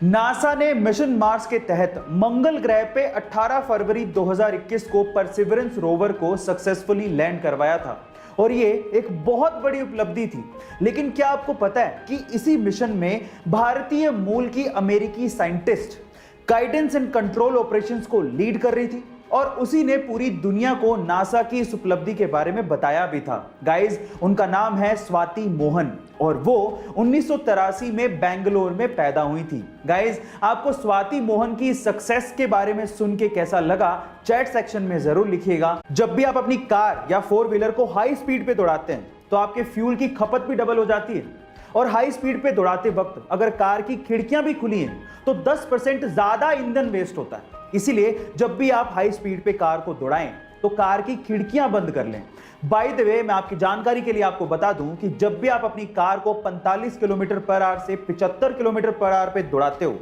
NASA ने mission Mars के तहत मंगल ग्रह पे 18 फरवरी 2021 को परसिवरेंस रोवर को सक्सेसफुली लैंड करवाया था और ये एक बहुत बड़ी उपलब्धि थी। लेकिन क्या आपको पता है कि इसी मिशन में भारतीय मूल की अमेरिकी scientist guidance and control operations को लीड कर रही थी और उसी ने पूरी दुनिया को नासा की इस उपलब्धि के बारे में बताया भी था। गाइस, उनका नाम है स्वाति मोहन और वो 1983 में बेंगलोर में पैदा हुई थी। गाइस, आपको स्वाति मोहन की सक्सेस के बारे में सुन के कैसा लगा चैट सेक्शन में जरूर लिखिएगा। जब भी आप अपनी कार या 4 व्हीलर को हाई स्पीड पे दौड़ाते हैं तो आपके फ्यूल की खपत भी डबल हो जाती है और हाई स्पीड पे दौड़ाते वक्त अगर कार की खिड़कियां भी खुली हैं तो 10% ज्यादा ईंधन वेस्ट होता है। इसीलिए जब भी आप हाई स्पीड पे कार को दौड़ाएं तो कार की खिड़कियां बंद कर लें। बाय द वे, मैं आपकी जानकारी के लिए आपको बता दूं कि जब भी आप अपनी कार को 45 किलोमीटर पर आवर से 75 किलोमीटर पर आवर पे दौड़ाते हो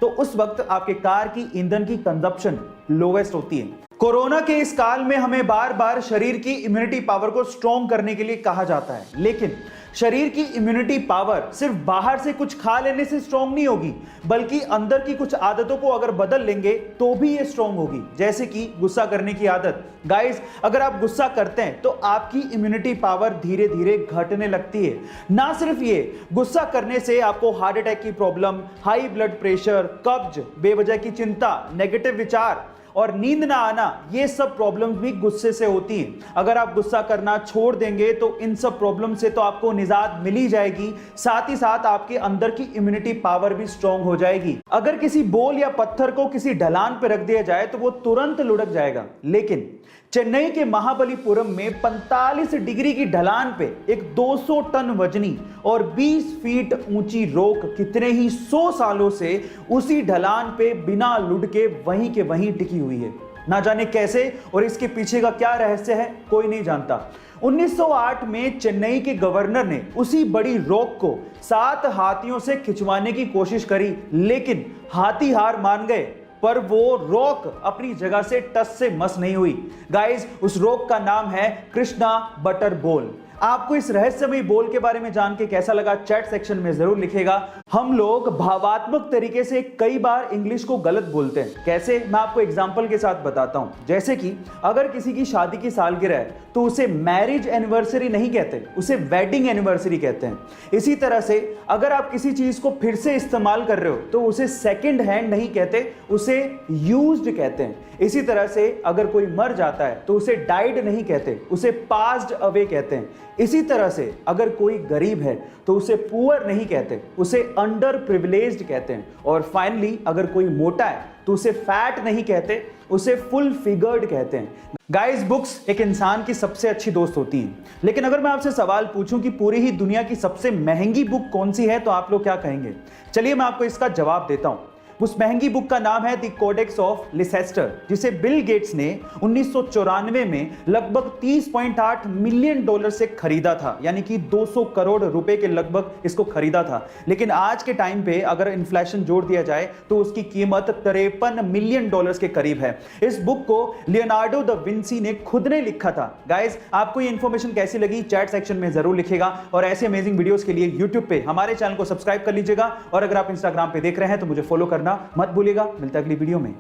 तो उस वक्त आपके कार की ईंधन की कंजप्शन लोवेस्ट होती है। कोरोना के इस काल में हमें बार बार शरीर की इम्यूनिटी पावर को स्ट्रॉन्ग करने के लिए कहा जाता है, लेकिन शरीर की इम्यूनिटी पावर सिर्फ बाहर से कुछ खा लेने से स्ट्रॉन्ग नहीं होगी, बल्कि अंदर की कुछ आदतों को अगर बदल लेंगे तो भी ये स्ट्रॉन्ग होगी। जैसे कि गुस्सा करने की आदत। गाइस, अगर आप गुस्सा करते हैं तो आपकी इम्यूनिटी पावर धीरे धीरे घटने लगती है। ना सिर्फ ये, गुस्सा करने से आपको हार्ट अटैक की प्रॉब्लम, हाई ब्लड प्रेशर, कब्ज, बेवजह की चिंता, नेगेटिव विचार और नींद ना आना, ये सब प्रॉब्लम्स भी गुस्से से होती हैं। अगर आप गुस्सा करना छोड़ देंगे तो इन सब प्रॉब्लम से तो आपको निजात मिल ही जाएगी, साथ ही साथ आपके अंदर की इम्यूनिटी पावर भी स्ट्रांग हो जाएगी। अगर किसी बोल या पत्थर को किसी ढलान पर रख दिया जाए तो वो तुरंत लुढ़क जाएगा, लेकिन चेन्नई के महाबलीपुरम में 45 डिग्री की ढलान पे एक 200 टन वजनी और 20 फीट ऊंची रोक कितने ही 100 सालों से उसी ढलान पे बिना लुढ़के वहीं के वहीं टिकी हुई है। ना जाने कैसे और इसके पीछे का क्या रहस्य है, कोई नहीं जानता। 1908 में चेन्नई के गवर्नर ने उसी बड़ी रॉक को 7 हाथियों से खिंचवाने की कोशिश करी, लेकिन हाथी हार मान गए, पर वो रॉक अपनी जगह से टस से मस नहीं हुई। गाइस, उस रॉक का नाम है कृष्णा बटर बोल। आपको इस रहस्यमयी बोल के बारे में जान के कैसा लगा चैट सेक्शन में जरूर लिखेगा। हम लोग भावात्मक तरीके से कई बार इंग्लिश को गलत बोलते हैं। कैसे, मैं आपको एग्जांपल के साथ बताता हूं। जैसे कि अगर किसी की शादी की सालगिरह है तो उसे मैरिज एनिवर्सरी नहीं कहते, उसे वेडिंग एनिवर्सरी कहते हैं। इसी तरह से अगर आप किसी चीज को फिर से इस्तेमाल कर रहे हो तो उसे सेकेंड हैंड नहीं कहते, उसे यूज्ड कहते हैं। इसी तरह से अगर कोई मर जाता है तो उसे डाइड नहीं कहते, उसे पास्ड अवे कहते हैं। इसी तरह से अगर कोई गरीब है तो उसे पुअर नहीं कहते, उसे अंडर प्रिविलेज्ड कहते हैं। और फाइनली अगर कोई मोटा है तो उसे फैट नहीं कहते, उसे फुल फिगर्ड कहते हैं। गाइस, बुक्स एक इंसान की सबसे अच्छी दोस्त होती हैं, लेकिन अगर मैं आपसे सवाल पूछूं कि पूरी ही दुनिया की सबसे महंगी बुक कौन सी है तो आप लोग क्या कहेंगे? चलिए मैं आपको इसका जवाब देता हूं। उस महंगी बुक का नाम है द कोडेक्स ऑफ लिसेस्टर, जिसे बिल गेट्स ने 1994 में लगभग $30.8 मिलियन से खरीदा था, यानी कि 200 करोड़ रुपए के लगभग इसको खरीदा था। लेकिन आज के टाइम पे अगर इन्फ्लेशन जोड़ दिया जाए तो उसकी कीमत $53 मिलियन के करीब है। इस बुक को लियोनार्डो दा विंसी ने खुद ने लिखा था। गाइस, आपको ये इंफॉर्मेशन कैसी लगी चैट सेक्शन में जरूर लिखेगा और ऐसे अमेजिंग वीडियोस के लिए यूट्यूब पे हमारे चैनल को सब्सक्राइब कर लीजिएगा और अगर आप इंस्टाग्राम पे देख रहे हैं तो मुझे फॉलो करना मत भूलिएगा। मिलता है अगली वीडियो में।